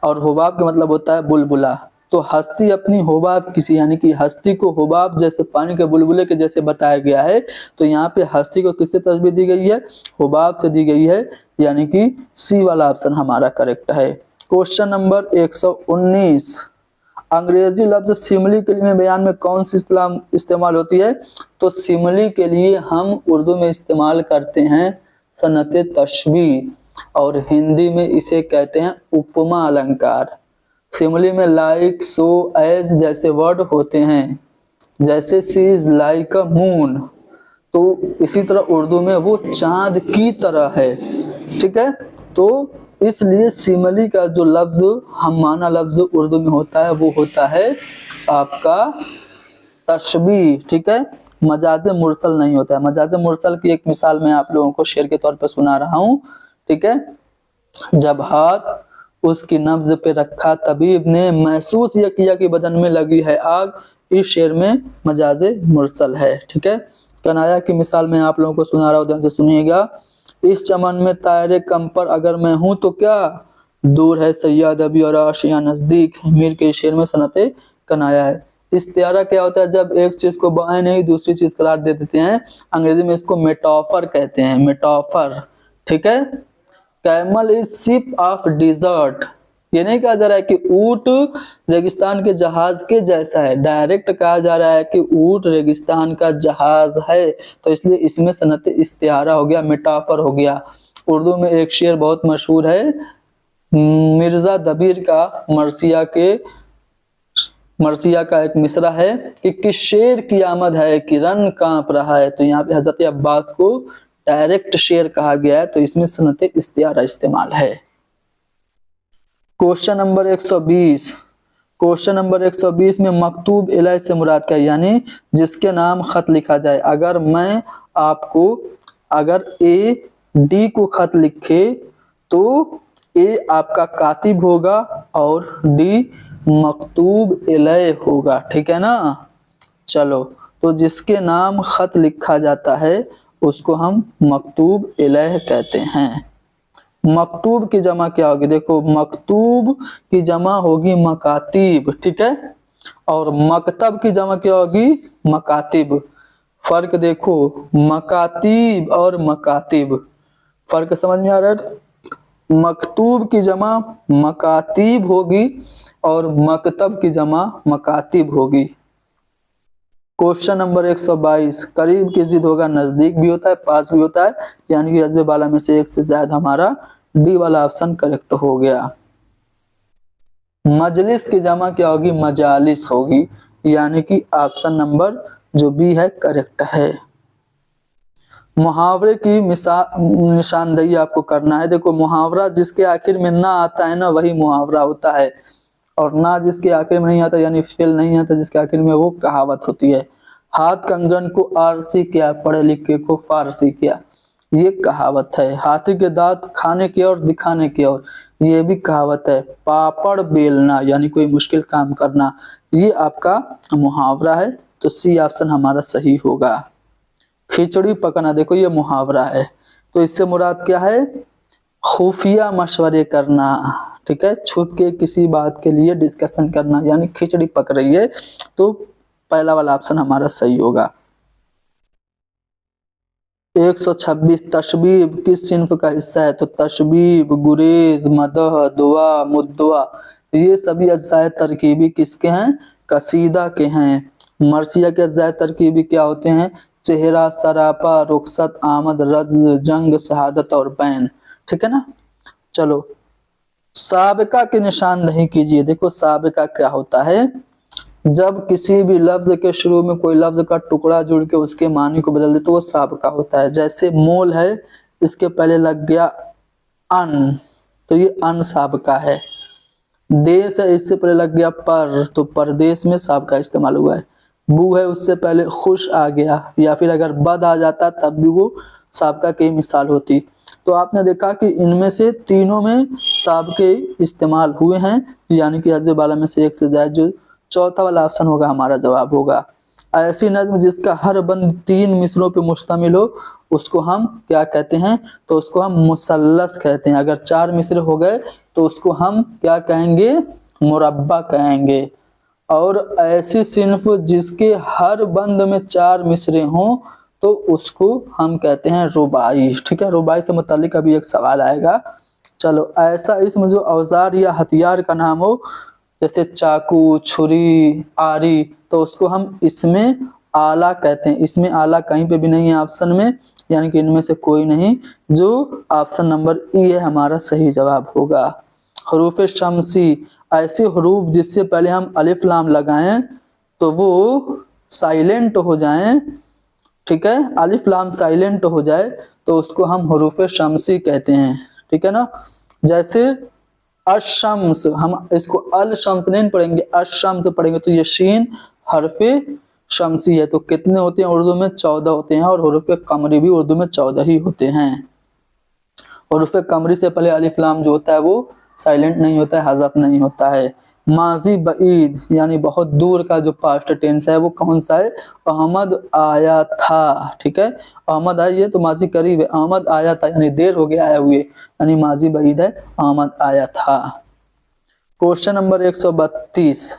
और हुबाब का मतलब होता है बुलबुला। तो हस्ती अपनी हुबाब किसी, यानी कि हस्ती को हुबाब जैसे पानी के बुलबुले के जैसे बताया गया है, तो यहाँ पे हस्ती को किससे तस्बीह दी गई है? हुबाब से दी गई है, यानी कि सी वाला ऑप्शन हमारा करेक्ट है। क्वेश्चन नंबर 119, अंग्रेजी लफ्ज सिमली के लिए बयान में कौन सी इस्तेमाल होती है? तो सिमली के लिए हम उर्दू में इस्तेमाल करते हैं सनत तशबीह, और हिंदी में इसे कहते हैं उपमा अलंकार। सिमली में लाइक, सो, एज जैसे वर्ड होते हैं, जैसे सी इज लाइक अ मून, तो इसी तरह उर्दू में वो चांद की तरह है, ठीक है। तो इसलिए सिमली का जो लफ्ज हम माना लफ्ज उर्दू में होता है वो होता है आपका तशबीह, ठीक है, मजाज मुरसल नहीं होता है। मजाज मुरसल की एक मिसाल मैं आप लोगों को शेर के तौर पर सुना रहा हूँ, ठीक है। जब हाथ उसकी नब्ज पे रखा तबीब ने, महसूस यह किया कि बदन में लगी है आग, इस शेर में मजाज मुरसल है, ठीक है। कनाया की मिसाल में आप लोगों को सुना रहा हूँ, ध्यान से सुनिएगा। इस चमन में तायरे कम पर अगर मैं हूं तो क्या, दूर है सैयद अभी और आशिया नजदीक। मीर के शेर में सनते कनाया है। इस्तियारा क्या होता है? जब एक चीज को बाएं नहीं दूसरी चीज करार दे देते हैं, अंग्रेजी में इसको मेटाफर कहते हैं, मेटाफर, ठीक है। Camel is ship of dessert, ये नहीं कहा जा रहा है कि ऊंट रेगिस्तान के जहाज के जैसा है, डायरेक्ट कहा जा रहा है कि ऊंट रेगिस्तान का जहाज है, तो इसलिए इसमें सनत इस्तियारा हो गया, मेटाफर हो गया। उर्दू में एक शेर बहुत मशहूर है मिर्जा दबीर का, मरसिया का एक मिसरा है कि किस शेर की आमद है कि रन कांप रहा है, तो यहाँ पे हजरत अब्बास को डायरेक्ट शेर कहा गया है, तो इसमें सनत इस्तियारा इस्तेमाल है। क्वेश्चन नंबर 120, क्वेश्चन नंबर 120 में मकतूब इलैह से मुराद क्या है? यानी जिसके नाम खत लिखा जाए। अगर मैं आपको, अगर ए डी को खत लिखे तो ए आपका कातिब होगा और डी मकतूब इलैह होगा, ठीक है ना। चलो, तो जिसके नाम खत लिखा जाता है उसको हम मकतूब इलैह कहते हैं। मकतूब की जमा क्या होगी? देखो, मकतूब की जमा होगी मकातिब, ठीक है, और मकतब की जमा क्या होगी? मकातिब। फर्क देखो, मकातिब और मकातिब, फर्क समझ में आ रहा है? मकतूब की जमा मकातिब होगी और मकतब की जमा मकातिब होगी। क्वेश्चन नंबर 122, करीब की जिद होगा, नजदीक भी होता है, पास भी होता है, यानी कि अजब वाला में से एक से ज्यादा हमारा डी वाला ऑप्शन करेक्ट हो गया। मजलिस की जमा क्या होगी? मजालिस होगी, यानी कि ऑप्शन नंबर जो बी है करेक्ट है। मुहावरे की निशानदेही आपको करना है। देखो, मुहावरा जिसके आखिर में ना आता है ना वही मुहावरा होता है, और ना जिसके आखिर में नहीं आता यानी फेल नहीं आता जिसके आखिर में, वो कहावत होती है। हाथ कंगन को आरसी किया, पढ़े लिखे को फारसी किया, ये कहावत है। हाथी के दांत खाने की और दिखाने की और, ये भी कहावत है। पापड़ बेलना यानी कोई मुश्किल काम करना, ये आपका मुहावरा है, तो सी ऑप्शन हमारा सही होगा। खिचड़ी पकाना, देखो ये मुहावरा है, तो इससे मुराद क्या है? खुफिया मशवरे करना, ठीक है, छुप के किसी बात के लिए डिस्कशन करना, यानी खिचड़ी पक रही है, तो पहला वाला ऑप्शन हमारा सही होगा। 126, तशबीब किस सिन्फ का हिस्सा है? तो तशबीब, गुरेज, मदह, दुआ, मुद्दुआ, ये सभी अज्जाए तरकीबी किसके हैं? कसीदा के हैं। मर्सिया के अज्जाए तरकीबी क्या होते हैं? चेहरा, सरापा, रुखसत, आमद, रज, जंग, शहादत और बैन। ठीक है ना। चलो साबिका की निशानदेही कीजिए। देखो साबिका क्या होता है, जब किसी भी लफ्ज के शुरू में कोई लफ्ज का टुकड़ा जुड़ के उसके मानी को बदल दे तो वो साबिका होता है। जैसे मोल है, इसके पहले लग गया अन, तो ये अन साबिका है। देश है, इससे पहले लग गया पर, तो परदेश में साबिका इस्तेमाल हुआ है। बू है, उससे पहले खुश आ गया, या फिर अगर बद आ जाता तब भी वो साबिका की मिसाल होती। तो आपने देखा कि इनमें से तीनों में साबिके इस्तेमाल हुए हैं, यानी कि हज़फ बाला में से एक से जायद जो चौथा वाला ऑप्शन होगा हमारा जवाब होगा। ऐसी नज्म जिसका हर बंद 3 मिसरों पे मुश्तमिल हो उसको हम क्या कहते हैं, तो उसको हम मुसल्लस कहते हैं। अगर 4 मिसरे हो गए तो उसको हम क्या कहेंगे, मुरब्बा कहेंगे। और ऐसी सिन्फ जिसके हर बंद में 4 मिसरे हों तो उसको हम कहते हैं रुबाई। ठीक है, रुबाई से मुताल्लिक अभी एक सवाल आएगा। चलो ऐसा इसमें जो औजार या हथियार का नाम हो, जैसे चाकू, छुरी, आरी, तो उसको हम इसमें आला कहते हैं। इसमें आला कहीं पे भी नहीं है ऑप्शन में, यानी कि इनमें से कोई नहीं, जो ऑप्शन नंबर ई है हमारा सही जवाब होगा। हरूफ शमसी, ऐसे हरूफ जिससे पहले हम अलिफ लाम लगाएं तो वो साइलेंट हो जाएं। ठीक है, अलिफ लाम साइलेंट हो जाए तो उसको हम हरूफ शमसी कहते हैं। ठीक है ना। जैसे अशम्स, हम इसको अल शम्स नहीं पढ़ेंगे, अशम्स पढ़ेंगे, तो ये शीन हरफे शमसी है। तो कितने होते हैं उर्दू में, 14 होते हैं, और हरूफ कमरी भी उर्दू में 14 ही होते हैं। हरूफ कमरी से पहले अलिफ लाम जो होता है वो साइलेंट नहीं होता है, हज़फ नहीं होता है। माजी बईद यानी बहुत दूर का जो पास्ट टेंस है वो कौन सा है, अहमद आया था। ठीक है, अहमद आई है तो माजी करीब है, अहमद आया था यानी देर हो गया आए हुए, यानी माजी बईद है, अहमद आया था। क्वेश्चन नंबर 132,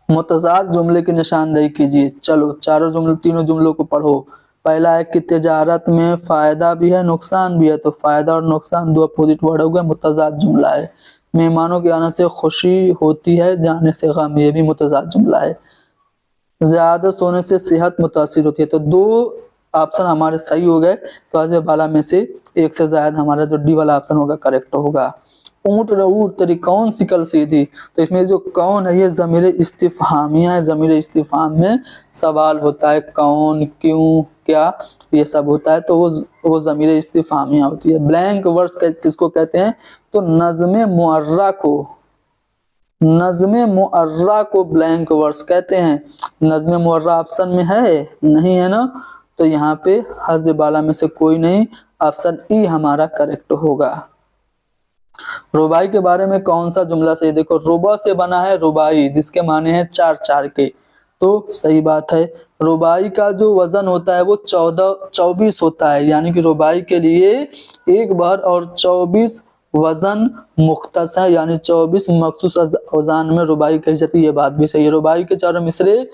मुतज़ाद जुमले की निशानदेही कीजिए। चलो चारों जुमले, तीनों जुमलों को पढ़ो। पहला है कि तिजारत में फायदा भी है नुकसान भी है, तो फायदा और नुकसान दो अपोजिट वर्ड हो गए, मुतज़ाद जुमला है। मेहमानों के आने से खुशी होती है, जाने से गम, ये भी मुतज़ाद जुमला है। ज्यादा सोने से सेहत मुतासिर होती है, तो 2 ऑप्शन हमारे सही हो गए। तो हज़फ बाला में से एक से ज्यादा हमारा जो डी वाला ऑप्शन होगा करेक्ट होगा। ऊँट रऊट तेरी कौन सी कल सीधी, तो इसमें जो कौन है ये ज़मीर इस्तिफ़हामिया है। ज़मीर इस्तिफ़हाम में सवाल होता है, कौन, क्यों, क्या, ये सब होता है, तो वो ज़मीर इस्तिफ़हामिया होती है। ब्लैंक वर्स किसको कहते हैं, तो नज़्म मुअर्रा को, नज़्म मुअर्रा को ब्लैंक वर्स कहते हैं। नज़्म मुअर्रा ऑप्शन में है नहीं, है ना, तो यहाँ पे हज़फ बाला में से कोई नहीं, ऑप्शन ई हमारा करेक्ट होगा। रुबाई के बारे में कौन सा जुमला सही, देखो रुबा से बना है रुबाई, जिसके माने हैं 4 4 के, तो सही बात है। रुबाई का जो वजन होता है वो 24 होता है, यानी कि रुबाई के लिए एक बार और 24 वजन मुख्तस है, यानी 24 मखसूस औजान में रुबाई कही जाती है। ये बात भी सही है। रुबाई के चारों मिसरे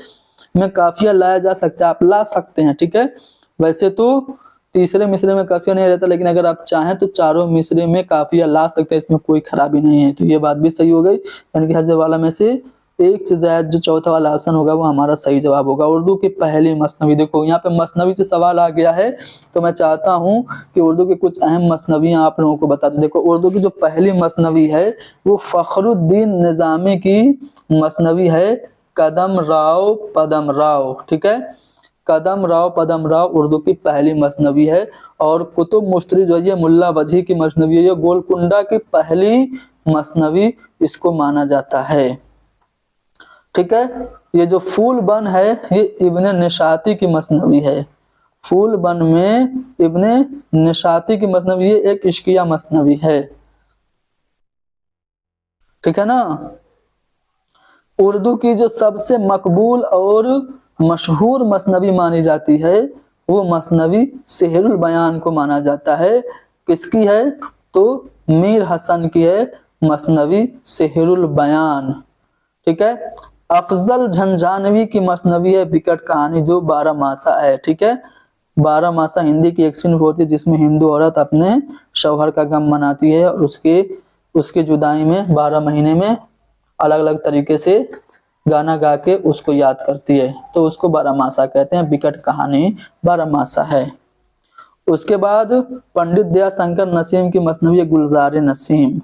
में काफिया लाया जा सकता है, आप ला सकते हैं। ठीक है, वैसे तो तीसरे मिसरे में काफिया नहीं रहता, लेकिन अगर आप चाहें तो चारों मिसरे में काफिया ला सकते हैं, इसमें कोई खराबी नहीं है। तो ये बात भी सही हो गई, यानी कि हज़फ वाला में से एक से ज्यादा जो चौथा वाला ऑप्शन होगा वो हमारा सही जवाब होगा। उर्दू की पहली मसनवी, देखो यहाँ पे मसनवी से सवाल आ गया है, तो मैं चाहता हूँ कि उर्दू की कुछ अहम मसनवियाँ आप लोगों को बता दूं। देखो उर्दू की जो पहली मसनवी है वो फ़खरुद्दीन निज़ामी की मसनवी है, कदम राव पदम राव। ठीक है, कदम राव पदम राव उर्दू की पहली मसनवी है। और कुतुब मुश्तरी जो है मुल्ला वजी की मसनवी है, ये गोलकुंडा की पहली मसनवी इसको माना जाता है। ठीक है, ये जो फूल बन है ये इब्ने निशाती की मसनवी है। फूल बन में इब्ने निशाती की मसनवी है, एक इश्किया मसनवी है। ठीक है ना। उर्दू की जो सबसे मकबूल और मशहूर मसनवी मानी जाती है वो मसनवी सेहरुल बयान को माना जाता है। किसकी है, तो मीर हसन की है मसनवी सेहरुल बयान। ठीक है, अफजल झंझानवी की मसनवी है विकट कहानी, जो 12 मासा है। ठीक है, 12 मासा हिंदी की एक सिन्फ होती है जिसमें हिंदू औरत अपने शौहर का गम मनाती है, और उसके जुदाई में 12 महीने में अलग अलग तरीके से गाना गा के उसको याद करती है, तो उसको बारहमासा कहते हैं। विकट कहानी बारहमासा है। उसके बाद पंडित दयाशंकर नसीम की मसनवी गुलजार नसीम,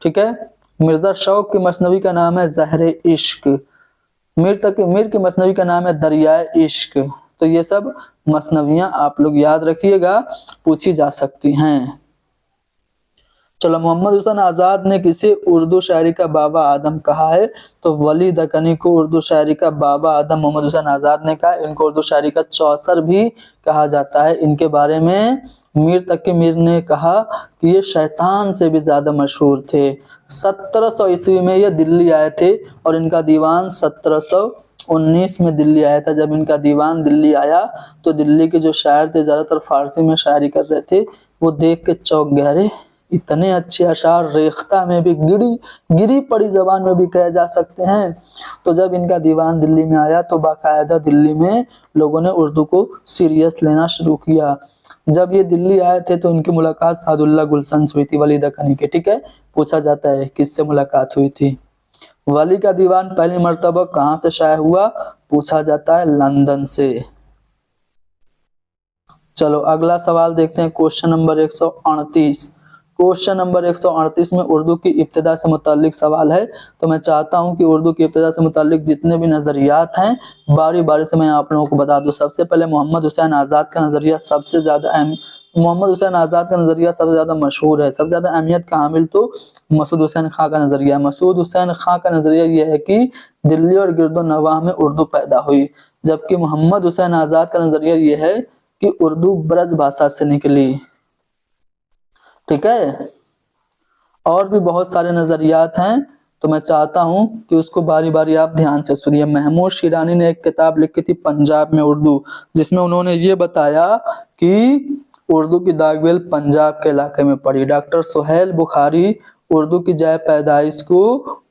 ठीक है। मिर्जा शौक की मसनवी का नाम है जहर इश्क। मीर की मसनवी का नाम है दरियाए इश्क। तो ये सब मसनवियां आप लोग याद रखिएगा, पूछी जा सकती हैं। चलो, मोहम्मद हुसैन आजाद ने किसे उर्दू शायरी का बाबा आदम कहा है? तो वली दक्कनी को उर्दू शायरी का बाबा आदम मोहम्मद हुसैन आजाद ने कहा। इनको उर्दू शायरी का चौसर भी कहा जाता है। इनके बारे में मीर तकी मीर ने कहा कि ये शैतान से भी ज्यादा मशहूर थे। 1700 ईस्वी में ये दिल्ली आए थे और इनका दीवान 1719 में दिल्ली आया था। जब इनका दीवान दिल्ली आया तो दिल्ली के जो शायर थे ज्यादातर फारसी में शायरी कर रहे थे, वो देख के चौंक गए, अरे इतने अच्छे अशार रेख्ता में भी, गिरी पड़ी जबान में भी कहे जा सकते हैं। तो जब इनका दीवान दिल्ली में आया तो बाकायदा दिल्ली में लोगों ने उर्दू को सीरियस लेना शुरू किया। जब ये दिल्ली आए थे तो इनकी मुलाकात सादुल्लाह गुलशन से हुई थी, वली दक्कनी के, ठीक है। पूछा जाता है किससे मुलाकात हुई थी। वली का दीवान पहली मर्तबा कहाँ से शाये हुआ? पूछा जाता है लंदन से। चलो अगला सवाल देखते हैं, क्वेश्चन नंबर 138। क्वेश्चन नंबर 138 में उर्दू की इब्तिदा से मुताल्लिक सवाल है। तो मैं चाहता हूं कि उर्दू की इब्तिदा से मुताल्लिक जितने भी नजरियात हैं बारी बारी से मैं आप लोगों को बता दूं। सबसे पहले मोहम्मद हुसैन आजाद का नजरिया सबसे ज्यादा मोहम्मद हुसैन आजाद का नजरिया सबसे ज्यादा मशहूर है, सबसे ज्यादा अहमियत का हामिल तो मसूद हुसैन खां का नजरिया है। मसूद हुसैन खां का नजरिया यह है कि दिल्ली और गिरदो नवाह में उर्दू पैदा हुई, जबकि मोहम्मद हुसैन आजाद का नजरिया यह है कि उर्दू ब्रज भाषा से निकली, ठीक है। और भी बहुत सारे नजरियात हैं, तो मैं चाहता हूं कि उसको बारी बारी आप ध्यान से सुनिए। महमूद शिरानी ने एक किताब लिखी थी पंजाब में उर्दू, जिसमें उन्होंने ये बताया कि उर्दू की दागवेल पंजाब के इलाके में पड़ी। डॉक्टर सुहेल बुखारी उर्दू की जाए पैदाइश को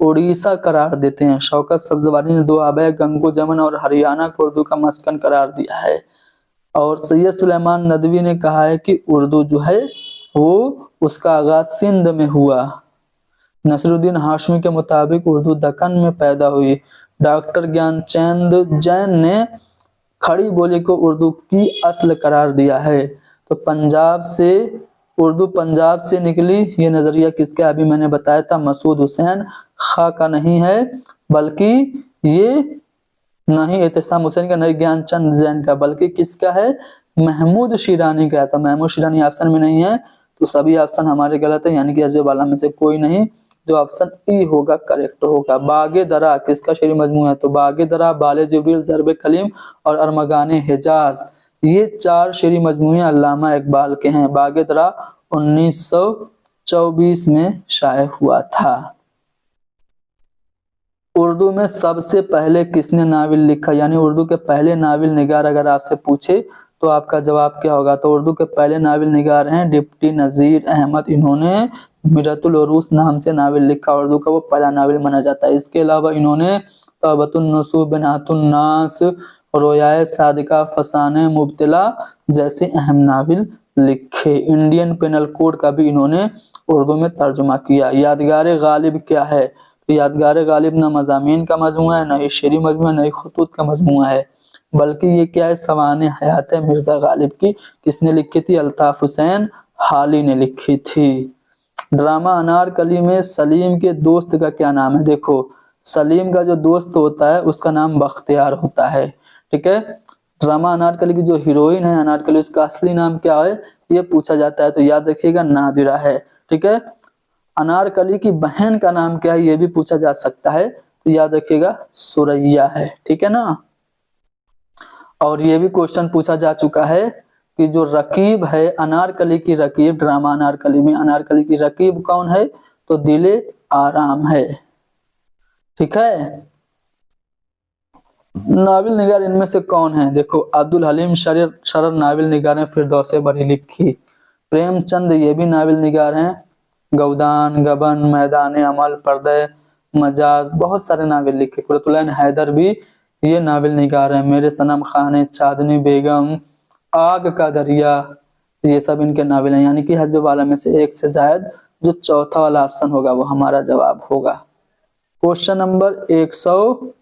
उड़ीसा करार देते हैं। शौकत सब्जवारी ने दोआबे गंगो जमन और हरियाणा को उर्दू का मस्कन करार दिया है। और सैयद सुलेमान नदवी ने कहा है कि उर्दू जो है वो उसका आगाज सिंध में हुआ। नसरुद्दीन हाशमी के मुताबिक उर्दू दक्कन में पैदा हुई। डॉक्टर ज्ञानचंद जैन ने खड़ी बोली को उर्दू की असल करार दिया है। तो पंजाब से उर्दू पंजाब से निकली, ये नजरिया किसका? अभी मैंने बताया था मसूद हुसैन खां का नहीं है, बल्कि ये नहीं एहतसाम हुसैन का, नहीं ज्ञानचंद जैन का, बल्कि किसका है? महमूद शिरानी का। तो महमूद शिरानी ऑप्शन में नहीं है, तो सभी ऑप्शन हमारे गलत है, यानी कि अजब वाला में से कोई नहीं। जो ऑप्शन ई होगा करेक्ट होगा। बागे दरा किसका शेरी मजमूआ है? तो बागे दरा, बाले जिब्रील, ज़र्ब कलीम और अरमगाने हिजाज, ये 4 शेरी मजमूए अल्लामा इकबाल के हैं। बागे दरा 1924 में शाये हुआ था। उर्दू में सबसे पहले किसने नावल लिखा? यानी उर्दू के पहले नावल निगार अगर आपसे पूछे तो आपका जवाब क्या होगा? तो उर्दू के पहले नावल निगार हैं डिप्टी नजीर अहमद। इन्होंने मिरतुल उरूस नाम से नावल लिखा, उर्दू का वो पहला नावल माना जाता है। इसके अलावा इन्होंने तौबतुन नसूब, बनातुन नास, रोयाए सादिका, फसाने मुब्तला जैसे अहम नावल लिखे। इंडियन पेनल कोड का भी इन्होंने उर्दू में तर्जुमा किया। यादगार गालिब क्या है? तो यादगार गालिब न मज़ामीन का मजमुआ है, न ही शेरी मजमुआ, न ही खुतूत का मजमुआ है, बल्कि ये क्या है? सवाने हयात है मिर्जा गालिब की। किसने लिखी थी? अल्ताफ हुसैन हाली ने लिखी थी। ड्रामा अनारकली में सलीम के दोस्त का क्या नाम है? देखो, सलीम का जो दोस्त होता है उसका नाम बख्तियार होता है, ठीक है। ड्रामा अनारकली की जो हीरोइन है अनारकली, उसका असली नाम क्या है ये पूछा जाता है, तो याद रखिएगा नादिरा है, ठीक है। अनारकली की बहन का नाम क्या है ये भी पूछा जा सकता है, तो याद रखिएगा सुरैया है, ठीक है ना। और ये भी क्वेश्चन पूछा जा चुका है कि जो रकीब है अनारकली की रकीब, ड्रामा अनारकली में अनारकली की रकीब कौन है? तो दिले आराम है, ठीक है। नावल निगार इनमें से कौन है? देखो, अब्दुल हलीम शरर नावल निगार हैं, फिरदौसे बरी लिखी। प्रेमचंद ये भी नावल निगार हैं। गौदान, गबन, मैदान अमल, पर्दे मजाज, बहुत सारे नावल लिखे। कुरतुलैन हैदर भी ये नावल निगार हैं। मेरे सनम खाने, चांदनी बेगम, आग का दरिया, ये सब इनके नावल हैं। यानी कि हस्ब वाला में से एक से जायद, जो चौथा वाला ऑप्शन होगा वो हमारा जवाब होगा। क्वेश्चन नंबर 100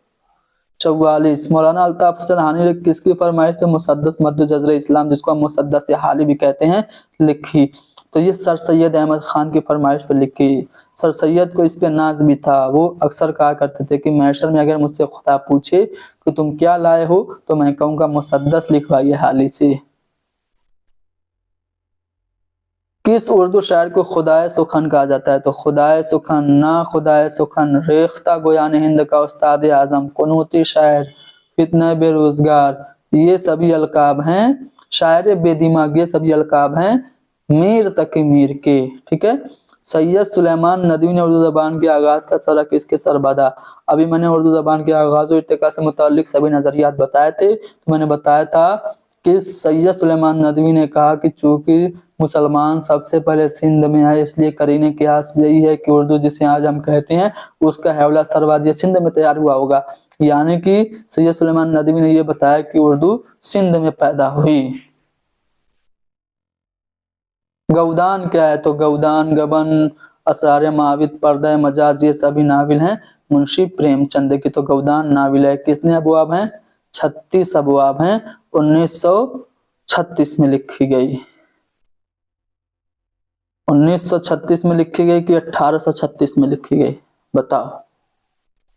44 मौलाना अल्ताफ हुसैन हानी ने किसकी फरमाइश पे मुसद्दस मद्दु जज़र इस्लाम, जिसको हम मुसद्दस हाली भी कहते हैं, लिखी? तो ये सर सैयद अहमद खान की फरमाइश पे लिखी। सर सैयद को इस पे नाज भी था, वो अक्सर कहा करते थे कि मैशर में अगर मुझसे खुदा पूछे कि तुम क्या लाए हो तो मैं कहूँगा मुसद्दस लिखवाइए हाली से। किस उर्दू शायर को खुदाए सुखन कहा जाता है? तो खुदाए सुखन, ना खुदाए सुखन, रेख्ता गोयान हिंद का उस्ताद आजम, कुनूती शायर, फितना बेरोजगार, ये सभी अलकाब हैं। शायर बेदिमाग, ये सभी अलकाब हैं मीर तकी मीर के। ठीक है। सैयद सुलेमान नदवी ने उर्दू जबान के आगाज का सरा किसके सर बांधा? अभी मैंने उर्दू जबान के आगाज और इर्तिका से मुताल्लिक सभी नजरियात बताए थे। तो मैंने बताया था कि सैयद सुलेमान नदवी ने कहा कि चूंकि मुसलमान सबसे पहले सिंध में आए, इसलिए करीने कियास यही है कि उर्दू जिसे आज हम कहते हैं उसका हवाला सरवादिया सिंध में तैयार हुआ होगा। यानी कि सैयद सुलेमान नदवी ने यह बताया कि उर्दू सिंध में पैदा हुई। गौदान क्या है? तो गौदान, गबन, असरार माविद, पर्दा मजाज, ये सभी नाविल हैं मुंशी प्रेमचंद की। तो गौदान नाविल है, कितने अबवाब हैं? 36 अबवाब हैं, 1936 में लिखी गई। 1936 में लिखी गई कि 1836 में लिखी गई? बताओ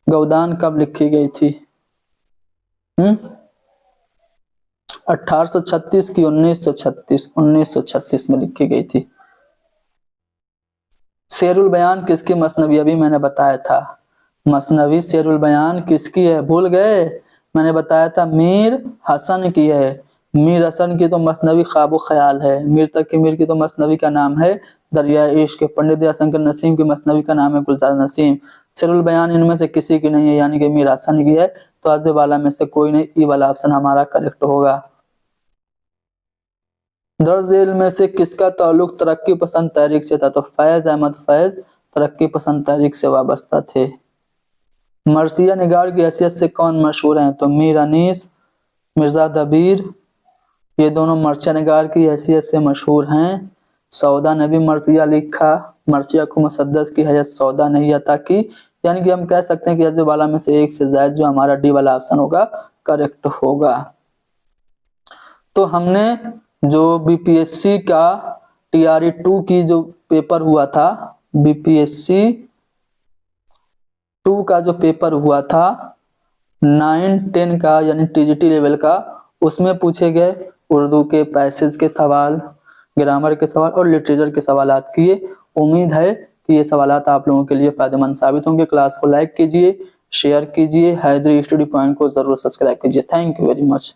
गौदान कब लिखी गई थी? 1836 की 1936? 1936 में लिखी गई थी। शेरुल बयान किसकी मसनवी? अभी मैंने बताया था मसनवी शेरुल बयान किसकी है, भूल गए? मैंने बताया था मीर हसन की है। मीर हसन की तो मसनवी ख्वाब ख्याल है। मीर तकी मीर की तो मसनवी का नाम है दरिया इश्क। पंडित हसन नसीम की मसनवी का नाम है गुलजार नसीम। शेरुल बयान इनमें से किसी की नहीं है, यानी कि मीर हसन की है। तो हस्ब वाला में से कोई नहीं, ई वाला ऑप्शन हमारा करेक्ट होगा। दर्ज इल्म में से किसका ताल्लुक तरक्की पसंद तहरीक से था? तो फैज अहमद फैज तरक्की पसंद तहरीक से वाबस्ता थे। मरसिया निगार की हैसियत से कौन मशहूर हैं? तो मीर अनीस, मिर्जा दबीर, ये दोनों मरसिया निगार की हैसियत से मशहूर हैं। सौदा ने भी मरसिया लिखा, मरसिया को मुसद्दस की हैसियत सौदा नहीं अता की। यानी कि हम कह सकते हैं कि हस्ब वाला में से एक से ज्यादा, जो हमारा डी वाला ऑप्शन होगा करेक्ट होगा। तो हमने जो बीपीएससी का टीआरई 2 की जो पेपर हुआ था, बीपीएससी 2 का जो पेपर हुआ था 9-10 का, यानी टीजीटी लेवल का, उसमें पूछे गए उर्दू के पैसेज के सवाल, ग्रामर के सवाल और लिटरेचर के सवालात किए। उम्मीद है कि ये सवालात आप लोगों के लिए फायदेमंद साबित होंगे। क्लास को लाइक कीजिए, शेयर कीजिए, हैदरी स्टडी पॉइंट को जरूर सब्सक्राइब कीजिए। Thank you very much.